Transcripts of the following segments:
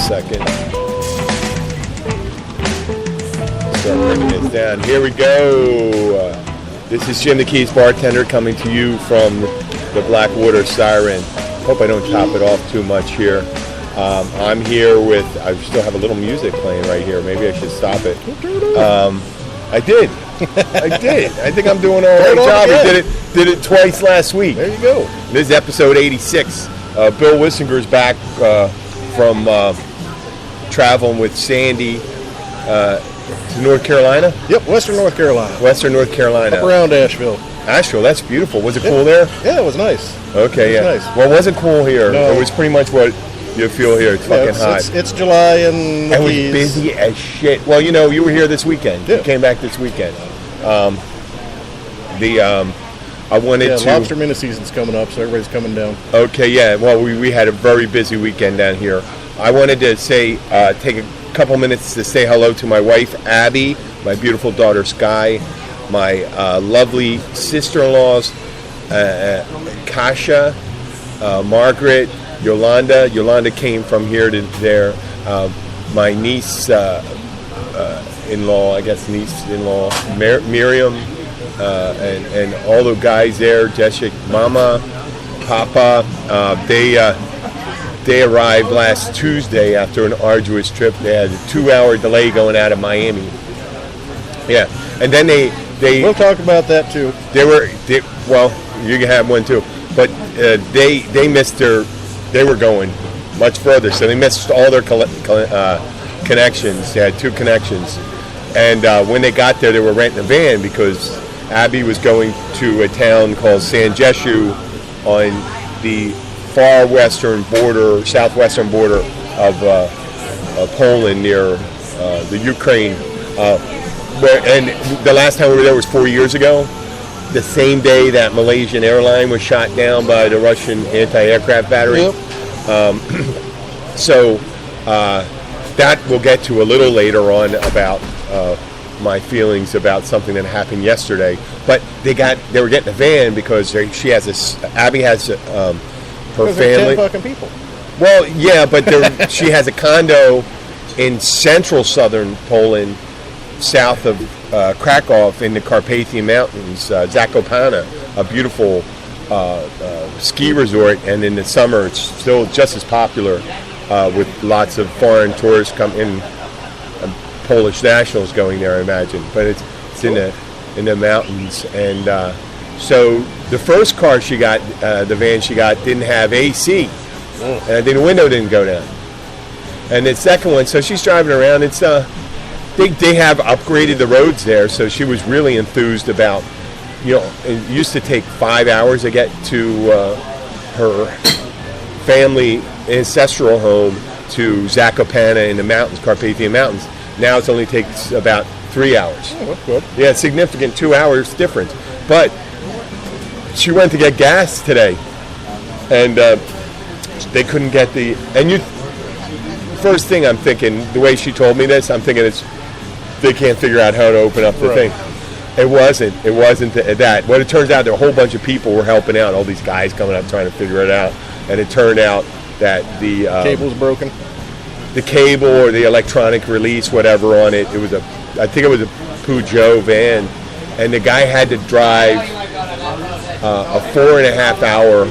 second. Start bringing this down. Here we go. This is Jim the Keys bartender coming to you from the Blackwater Siren. Hope I don't top it off too much here. I'm here with, I still have a little music playing right here. Maybe I should stop it. I did. I think I'm doing all right job. I did it twice last week. There you go. This is episode 86. Bill Wissinger's back from traveling with Sandy to North Carolina. Yep, Western North Carolina. Western North Carolina. Up around Asheville. Asheville, that's beautiful. Was it cool there? Yeah, it was nice. Okay, it was yeah. nice. Well, it wasn't cool here. No. It was pretty much what you feel here. It's fucking hot. It's July and it was busy as shit. Well, you were here this weekend. Yeah. You came back this weekend. I wanted to... lobster minnow season's coming up, so everybody's coming down. Okay, yeah. Well, we had a very busy weekend down here. I wanted to say, take a couple minutes to say hello to my wife, Abby, my beautiful daughter, Sky, my lovely sister-in-laws, Kasha, Margaret, Yolanda. Yolanda came from here to there. My niece, niece-in-law, Miriam, and all the guys there, Jessica, Mama, Papa. They arrived last Tuesday after an arduous trip. They had a 2-hour delay going out of Miami. Yeah, and then they We'll talk about that too. Well, you can have one too. But they missed they were going much further, so they missed all their connections. They had 2 connections. And when they got there, they were renting a van because Abby was going to a town called San Jeshu on the far western border, southwestern border of Poland near the Ukraine. And the last time we were there was 4 years ago, the same day that Malaysian airline was shot down by the Russian anti-aircraft battery. Yep. So that we'll get to a little later on about my feelings about something that happened yesterday. But they were getting a van because Abby has her family. 10 fucking people. Well, yeah, but she has a condo in central southern Poland, south of Krakow in the Carpathian Mountains, Zakopane, a beautiful ski resort, and in the summer it's still just as popular with lots of foreign tourists come in, Polish nationals going there, I imagine. But it's in the mountains, and so the first car she got, the van she got, didn't have AC, and the window didn't go down. And the second one, so she's driving around. It's they have upgraded the roads there, so she was really enthused about. It used to take 5 hours to get to her family ancestral home to Zakopane in the mountains, Carpathian Mountains. Now it only takes about 3 hours. Oh, that's good. Yeah, it's significant 2 hours difference. But she went to get gas today, and they couldn't get the. And first thing I'm thinking, the way she told me this, I'm thinking they can't figure out how to open up the thing. It wasn't that. What it turns out, there were a whole bunch of people were helping out. All these guys coming up trying to figure it out, and it turned out that the cable's broken. The cable or the electronic release, whatever on it. I think it was a Peugeot van, and the guy had to drive a 4.5 hour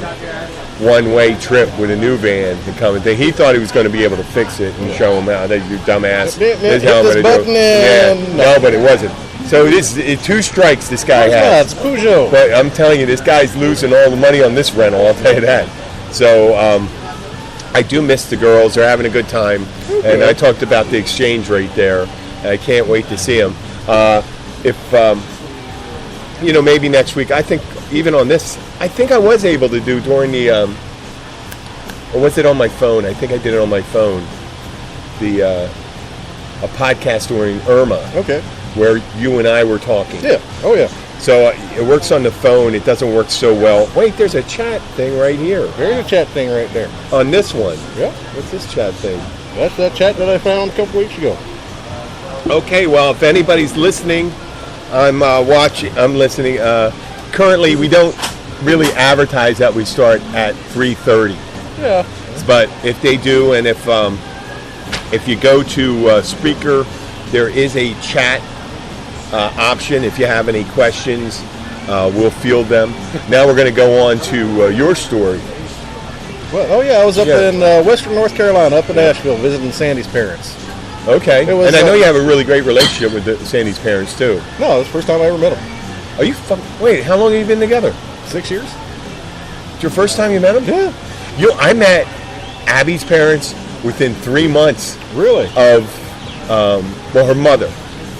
one-way trip with a new van to come and think. He thought he was going to be able to fix it and show him how. You dumbass. This is how I'm going to do it. Yeah. No, but it wasn't. So this 2 strikes this guy has. Yeah, it's Peugeot. But I'm telling you, this guy's losing all the money on this rental. I'll tell you that. So I do miss the girls. They're having a good time. Okay. And I talked about the exchange rate there. And I can't wait to see them. Maybe next week. I think even on this, I think I was able to do during the, or was it on my phone? I think I did it on my phone. A podcast during Irma. Okay. Where you and I were talking. Yeah. Oh, yeah. So it works on the phone. It doesn't work so well. Wait, there's a chat thing right here. There's a chat thing right there. On this one. Yeah. What's this chat thing? That's that chat that I found a couple weeks ago. Okay, well, if anybody's listening, I'm listening. Currently, we don't really advertise that we start at 3:30. Yeah. But if they do, and if If you go to Spreaker, there is a chat option. If you have any questions, we'll field them. Now we're going to go on to your story. Well, I was up Yeah. in western North Carolina, up in Asheville, visiting Sandy's parents. Okay. It was, And I know you have a really great relationship with Sandy's parents, too. No, it was the first time I ever met them. Are you wait, how long have you been together? 6 years? It's your first time you met them? Yeah. I met Abby's parents within 3 months Really? of, her mother.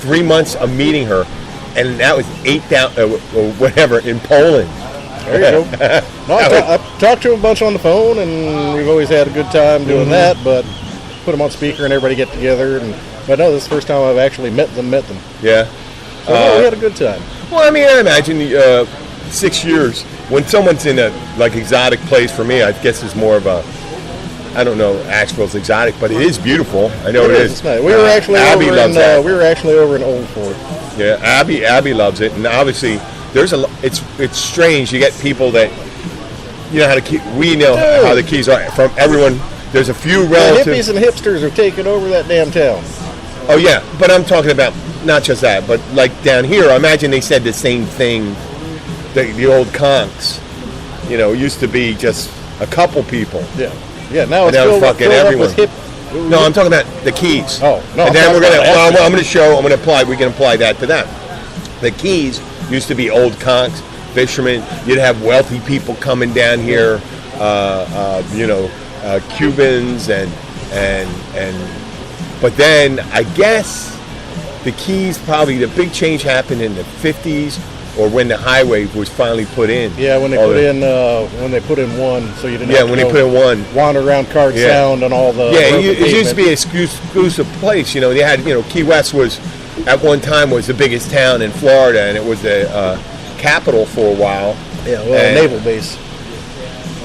3 months of meeting her, and that was 8,000, whatever, in Poland. There you go. No, I talked to him a bunch on the phone, and we've always had a good time doing that, but put them on speaker and everybody get together. But no, this is the first time I've actually met them. Yeah. So no, we had a good time. Well, I mean, I imagine 6 years, when someone's in a, exotic place, for me, I guess it's more of a, I don't know, Asheville's exotic, but it is beautiful. I know it is. It's nice. We were actually Abby over loves in that. we were actually over in Old Fort. Yeah, Abby loves it, and obviously it's strange. You get people that how we know how the Keys are from everyone. There's a few The relatives. hippies and hipsters are taking over that damn town. Oh yeah, but I'm talking about not just that, but like down here. I imagine they said the same thing. The old conks, used to be just a couple people. Yeah. Now it's now filled fucking up everyone. with hip. No, I'm talking about the Keys. Oh, no, And then I'm we're talking gonna. about Well, I'm going to show. I'm going to apply. We can apply that to them. The Keys used to be old conks, fishermen. You'd have wealthy people coming down here. Cubans and. But then I guess the Keys, probably the big change happened in the 50s, or when the highway was finally put in. Yeah, when they put in one, so you didn't. Yeah, have to when they go put in one. wander around Card Yeah. Sound and all the. Yeah, broken it used to pavement. be an exclusive place. They had, Key West was, at one time, was the biggest town in Florida, and it was the capital for a while. Yeah, well, And- naval base.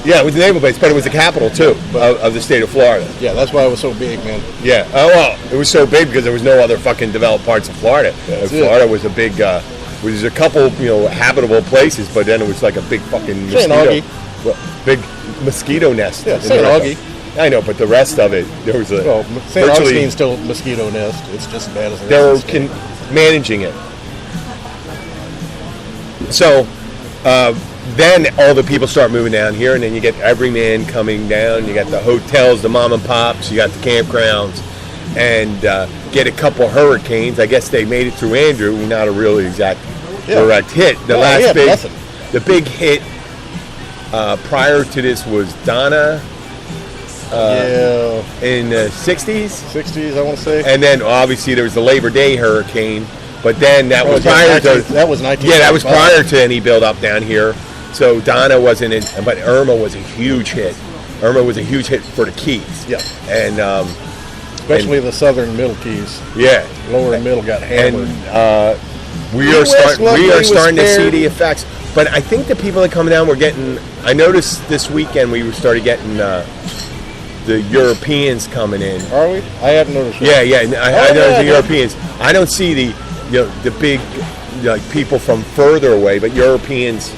Yeah, it was the naval base, but it was the capital, too, of the state of Florida. Yeah, that's why it was so big, man. Yeah. Oh, well, it was so big because there was no other fucking developed parts of Florida. That's it. Florida was a big, was a couple, habitable places, but then it was like a big fucking St. mosquito. Augie. Well, big mosquito nest. Yeah, in St. America. Augie. I know, but the rest of it, there was a. Well, St. virtually- Augustine's still a mosquito nest. It's just as bad as the They were rest of the state. managing it. So then all the people start moving down here, and then you get every man coming down. You got the hotels, the mom and pops. You got the campgrounds, and get a couple hurricanes. I guess they made it through Andrew. Not a really direct hit. The No, last yeah, big, nothing. the big hit prior to this was Donna Yeah, in the 60s. 60s, I want to say. And then obviously there was the Labor Day hurricane, but then that was yeah, prior to 19 that was 19. yeah, that was prior to any build up down here. So Donna wasn't in, but Irma was a huge hit. Irma was a huge hit for the Keys. Yeah. And Especially the southern middle keys. yeah, Lower and middle got hammered. and we Key are West starting luckily was to see spared. the effects. But I think the people that come down were getting. I noticed this weekend we started getting the Europeans coming in. Are we? I hadn't noticed. Yeah, yeah. I know the yeah. Europeans. I don't see the big people from further away, but Europeans,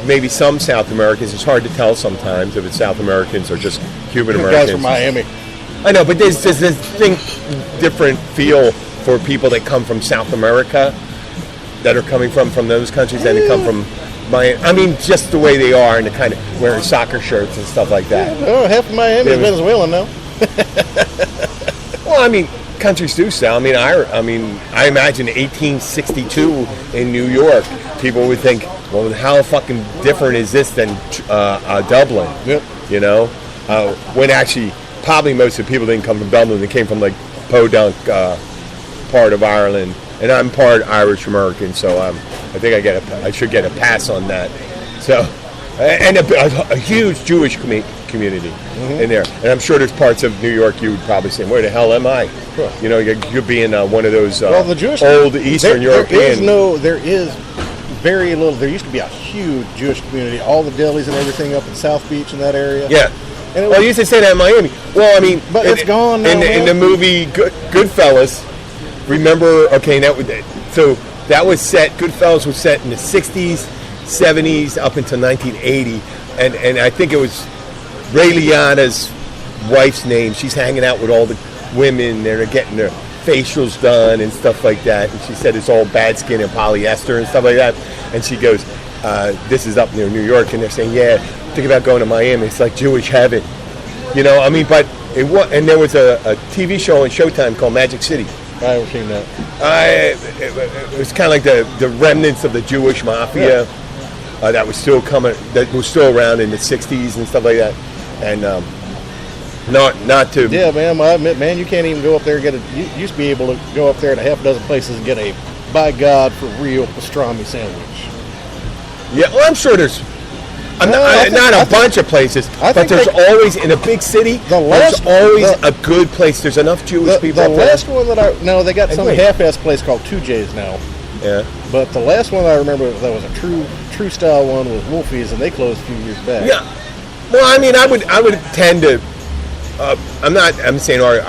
maybe some South Americans. It's hard to tell sometimes if it's South Americans or just Cuban Guys Americans. from Miami. I know, but there's this different feel for people that come from South America, that are coming from those countries, than to come from Miami. I mean, just the way they are and the kind of wearing soccer shirts and stuff like that. Oh, half of Miami is Yeah, Venezuelan now. Well, I mean, countries do sell. I mean, I imagine 1862 in New York, people would think, well, how fucking different is this than Dublin? Yep. You know, when actually probably most of the people didn't come from Dublin; they came from like Podunk part of Ireland, and I'm part Irish American, so I think I should get a pass on that. So, and a huge Jewish community in there, and I'm sure there's parts of New York you would probably say, "Where the hell am I?" Sure. You know, you're being one of those Well, the Jewish old Eastern European. There is very little. There used to be a huge Jewish community. All the delis and everything up in South Beach and that area. Yeah. And it Well, was- you used to say that in Miami. Well, I mean, But it's gone now, In the man. movie Goodfellas, remember? Okay, so that was set. Goodfellas was set in the '60s, '70s, up until 1980, and I think it was Ray Liotta's wife's name. She's hanging out with all the women. They're getting their facials done and stuff like that. And she said it's all bad skin and polyester and stuff like that. And she goes, this is up near New York. And they're saying, yeah, think about going to Miami. It's like Jewish heaven. You know, I mean, but it was, and there was a TV show on Showtime called Magic City. I haven't seen that. It was kind of like the remnants of the Jewish mafia that was still around in the 60s and stuff like that. And not to... Yeah, man, I admit, man, you can't even go up there and get you used to be able to go up there to half a dozen places and get a, by God, for real pastrami sandwich. Yeah, well, I'm sure there's... not a bunch of places, but there's always, in a big city, there's always a good place. There's enough Jewish people. The last one that they got some half-ass place called 2J's now. Yeah. But the last one I remember that was a true style one was Wolfie's, and they closed a few years back. Yeah. Well, I mean, I would tend to, I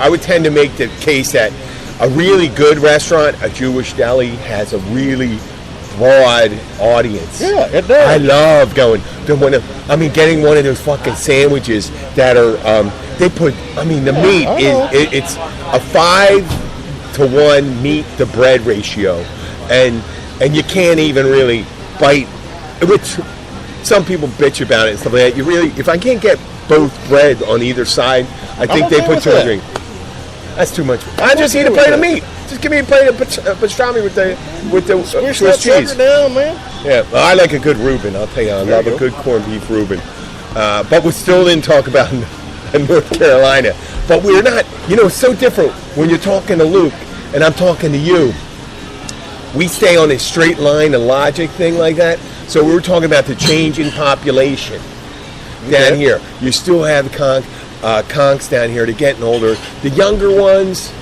would tend to make the case that a really good restaurant, a Jewish deli, has a really broad audience. Yeah, it does. I love going to getting one of those fucking sandwiches that are they put. I mean, the meat it's a 5-to-1 meat to bread ratio, and you can't even really bite. Which some people bitch about it and stuff like that. You really, if I can't get both bread on either side, I think they put too much meat. That's too much. I just eat a plate of meat. Just give me a plate of pastrami with the Swiss cheese. Down, man. Yeah, well, I like a good Reuben. I'll tell you, I love a good corned beef Reuben. But we still didn't talk about North Carolina. But we're not. You know, it's so different when you're talking to Luke and I'm talking to you. We stay on a straight line, a logic thing like that. So we were talking about the change in population down here. You still have conks down here. They're getting older. The younger ones,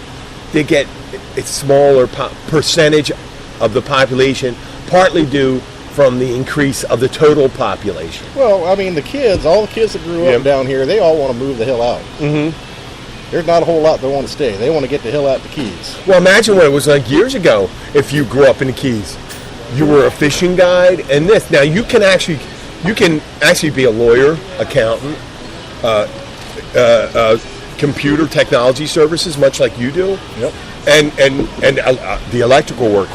they get it's smaller percentage of the population, partly due from the increase of the total population. Well, I mean, all the kids that grew up down here, they all want to move the hell out. Mm-hmm. There's not a whole lot that want to stay. They want to get the hell out the Keys. Well, imagine what it was like years ago if you grew up in the Keys. You were a fishing guide and this. Now, you can actually be a lawyer, accountant, computer technology services, much like you do. Yep. And the electrical work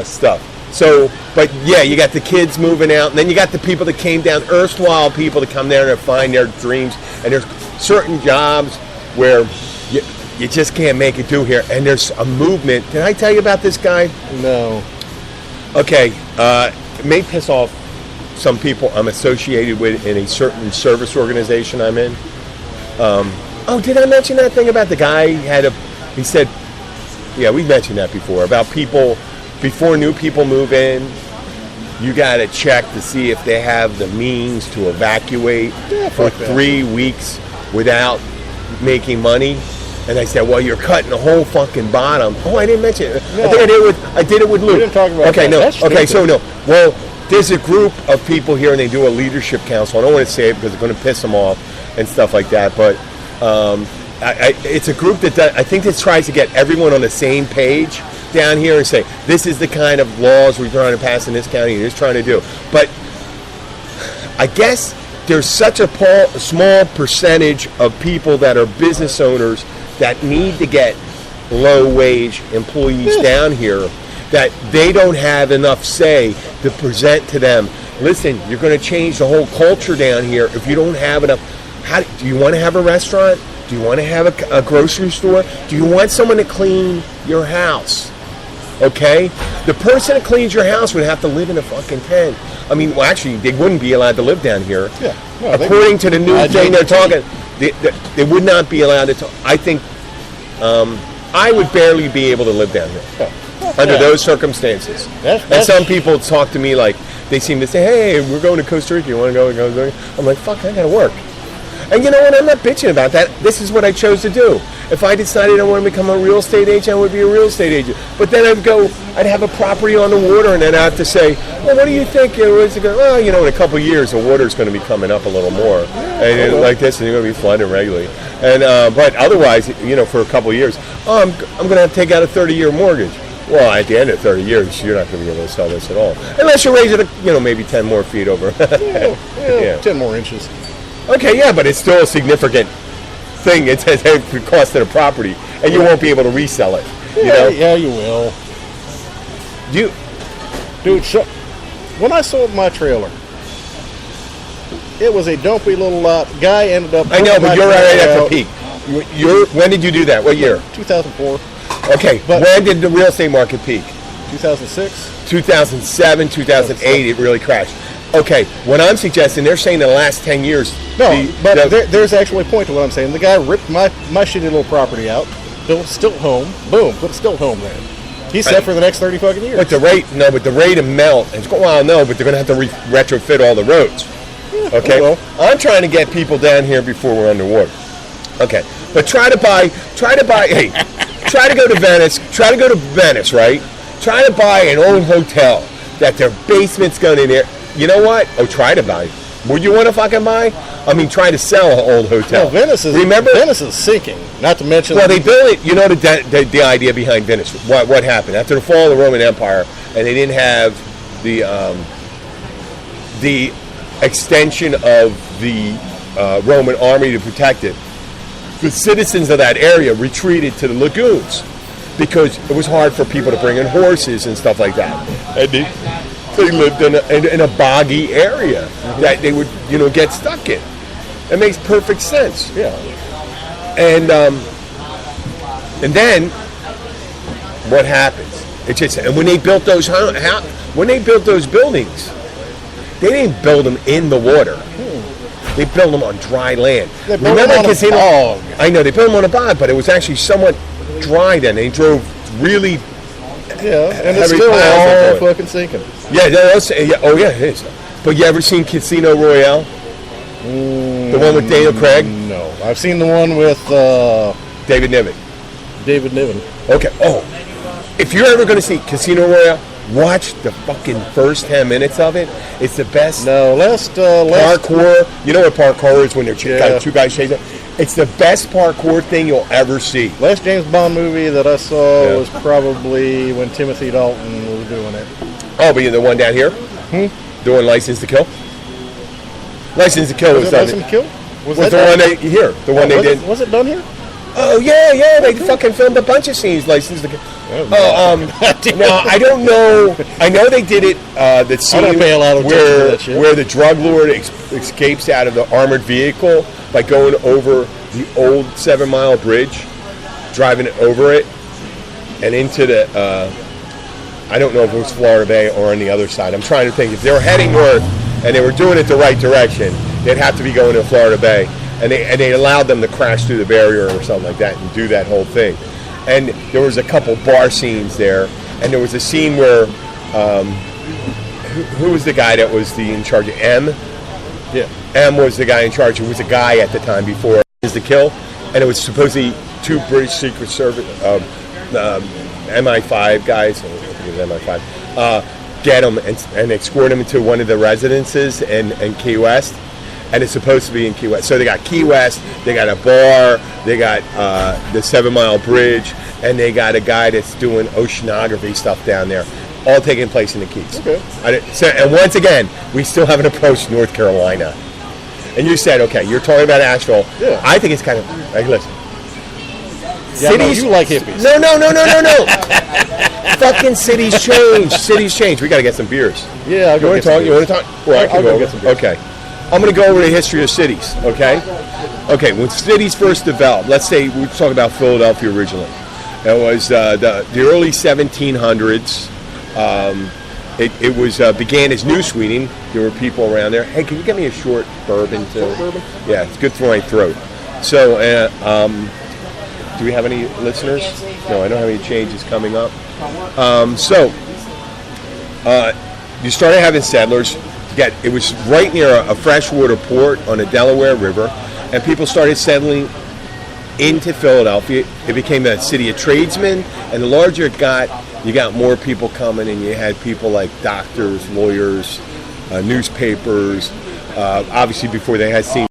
stuff. So, but yeah, you got the kids moving out, and then you got the people that came down, erstwhile people that come there and find their dreams. And there's certain jobs where you just can't make it do here. And there's a movement. Did I tell you about this guy? No. Okay. It may piss off some people I'm associated with in a certain service organization I'm in. Did I mention that thing about the guy he said, yeah, we mentioned that before, about people, before new people move in, you got to check to see if they have the means to evacuate for 3 weeks without making money. And I said, well, you're cutting the whole fucking bottom. Oh, I didn't mention it. No. I think I did it with Luke. We didn't talk about that. No. That's okay, stupid. so no. Well, there's a group of people here, and they do a leadership council. I don't want to say it because it's going to piss them off and stuff like that, but it's a group that I think that tries to get everyone on the same page down here and say, this is the kind of laws we're trying to pass in this county, and it's trying to do. But I guess there's such a small percentage of people that are business owners that need to get low-wage employees down here that they don't have enough say to present to them, listen, you're going to change the whole culture down here if you don't have enough. Do you want to have a restaurant? Do you want to have a grocery store? Do you want someone to clean your house? Okay? The person that cleans your house would have to live in a fucking tent. I mean, well, actually, they wouldn't be allowed to live down here. Yeah. No, according to the new thing they're talking, they would not be allowed to talk. I think I would barely be able to live down here under those circumstances. And some people talk to me like, they seem to say, hey, we're going to Costa Rica. You want to go? I'm like, fuck, I got to work. And you know what? I'm not bitching about that. This is what I chose to do. If I decided I want to become a real estate agent, I would be a real estate agent. But then I'd have a property on the water, and then I'd have to say, well, what do you think? Well, you know, in a couple of years, the water's going to be coming up a little more. And like this, and you're going to be flooding regularly. And but otherwise, you know, for a couple of years, I'm going to have to take out a 30-year mortgage. Well, at the end of 30 years, you're not going to be able to sell this at all. Unless you raise it, maybe 10 more feet over. yeah, 10 more inches. Okay, yeah, but it's still a significant thing. It's the cost of the property, and you won't be able to resell it. You know? Yeah, you will. You, Dude, when I sold my trailer, it was a dumpy little lot. Guy ended up. I know, putting but my you're right trailer at the out. peak. When did you do that? What year? 2004, Okay, But- when did the real estate market peak? 2006. 2007, 2008, it really crashed. Okay, what I'm suggesting, they're saying in the last 10 years. No, but there's actually a point to what I'm saying. The guy ripped my shitty little property out, built a stilt home, boom, put a stilt home there. He's set for the next 30 fucking years. But the rate of melt, well, no, but they're going to have to retrofit all the roads. Okay, well. I'm trying to get people down here before we're underwater. Okay, but try to hey, try to go to Venice, right? Try to buy an old hotel that their basement's going in there. You know what? Oh, try to buy. Would you want to fucking buy? I mean, try to sell an old hotel. Well, Venice is sinking. Not to mention. Well, they built it. You know the idea behind Venice. What happened after the fall of the Roman Empire, and they didn't have the extension of the Roman army to protect it. The citizens of that area retreated to the lagoons because it was hard for people to bring in horses and stuff like that. And they lived in a boggy area that they would get stuck in. It makes perfect sense. Yeah. And then what happens? It's just, and when they built those buildings, they didn't build them in the water. They built them on dry land. They built them on a bog. I know they built them on a bog, but it was actually somewhat dry then. They drove really. Yeah, and it's Heavy still piles all into it. fucking sinking. Oh yeah, it is. But you ever seen Casino Royale? The one with Daniel Craig, No, I've seen the one with David Niven. David Niven. Okay. Oh, if you're ever going to see Casino Royale, watch the fucking first 10 minutes of it. It's the best. No, last Parkour. You know what parkour is when they're Yeah. two guys chasing? It's the best parkour thing you'll ever see. last James Bond movie that I saw Yeah. was probably when Timothy Dalton was doing it. Oh, but you're the one down here? Doing License to Kill? License to Kill Was was it done. License to Kill? Was the one they here? The one they was did. Was it done here? Oh yeah, they fucking filmed a bunch of scenes. License to Kill. Now I don't know. I know they did it. The scene don't pay a lot of attention to where that shit. where the drug lord escapes out of the armored vehicle by going over the old 7 Mile Bridge, driving it over it, and into the. I don't know if it was Florida Bay or on the other side. I'm trying to think. If they were heading north and they were doing it the right direction, they'd have to be going to Florida Bay. And they allowed them to crash through the barrier or something like that and do that whole thing. And there was a couple bar scenes there. And there was a scene where, who was the guy that was in charge of M? Yeah. M was the guy in charge, who was a guy at the time before Is the Kill. And it was supposedly two British Secret Service, MI5 guys, I think it was MI5, get him and escort him into one of the residences in Key West. And it's supposed to be in Key West. So they got Key West, they got a bar, they got the 7 Mile Bridge, and they got a guy that's doing oceanography stuff down there, all taking place in the Keys. Okay. And once again, we still haven't approached North Carolina. And you said, okay, you're talking about Asheville. Yeah. I think it's kind of, like, listen. Yeah, no, you like hippies. No. Fucking cities change. Cities change. We got to get some beers. Yeah, I'll You go want get to talk? some You want to talk? Well, I can I'll go go over. get some beers. Okay. I'm going to go over the history of cities. Okay. Okay. When cities first developed, let's say we talk about Philadelphia originally. It was the early 1700s. It was began as New Sweden. There were people around there. Hey, can you get me a short bourbon too? bourbon? Yeah, it's good for my throat. So, do we have any listeners? No, I don't have any changes coming up. You started having settlers. It was right near a freshwater port on the Delaware River, and people started settling into Philadelphia. It became a city of tradesmen, and the larger it got, you got more people coming, and you had people like doctors, lawyers, newspapers. Obviously, before they had seen